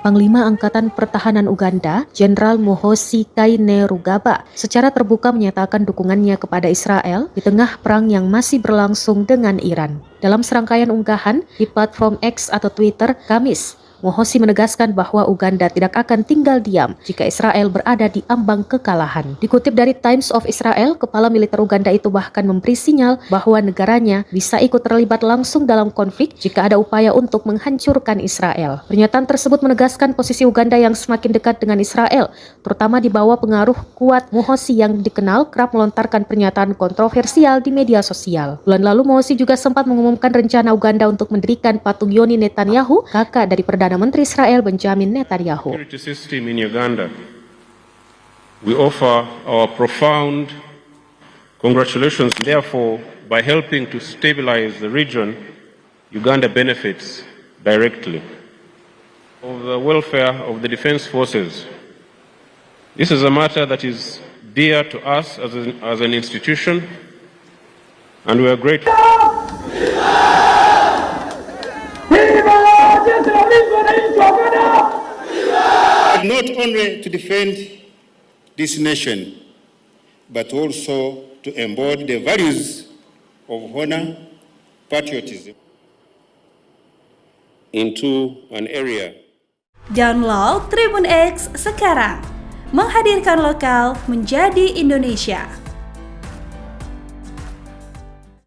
Panglima Angkatan Pertahanan Uganda, Jenderal Muhoozi Kainerugaba, secara terbuka menyatakan dukungannya kepada Israel di tengah perang yang masih berlangsung dengan Iran. Dalam serangkaian unggahan di platform X atau Twitter, Kamis, Muhoozi menegaskan bahwa Uganda tidak akan tinggal diam jika Israel berada di ambang kekalahan. Dikutip dari Times of Israel, kepala militer Uganda itu bahkan memberi sinyal bahwa negaranya bisa ikut terlibat langsung dalam konflik jika ada upaya untuk menghancurkan Israel. Pernyataan tersebut menegaskan posisi Uganda yang semakin dekat dengan Israel, terutama di bawah pengaruh kuat Muhoozi yang dikenal kerap melontarkan pernyataan kontroversial di media sosial. Bulan lalu Muhoozi juga sempat mengumumkan rencana Uganda untuk mendirikan patung Yoni Netanyahu, kakak dari Perdana Menteri Israel Benjamin Netanyahu. Security system in Uganda. We offer our profound congratulations. Therefore, by helping to stabilize the region, Uganda benefits directly of the welfare of the defense forces. This is a matter that is dear to us as an institution, and we are grateful. Not only to defend this nation, but also to embody the values of honor, patriotism into an area. Download Tribun X sekarang, menghadirkan lokal menjadi Indonesia.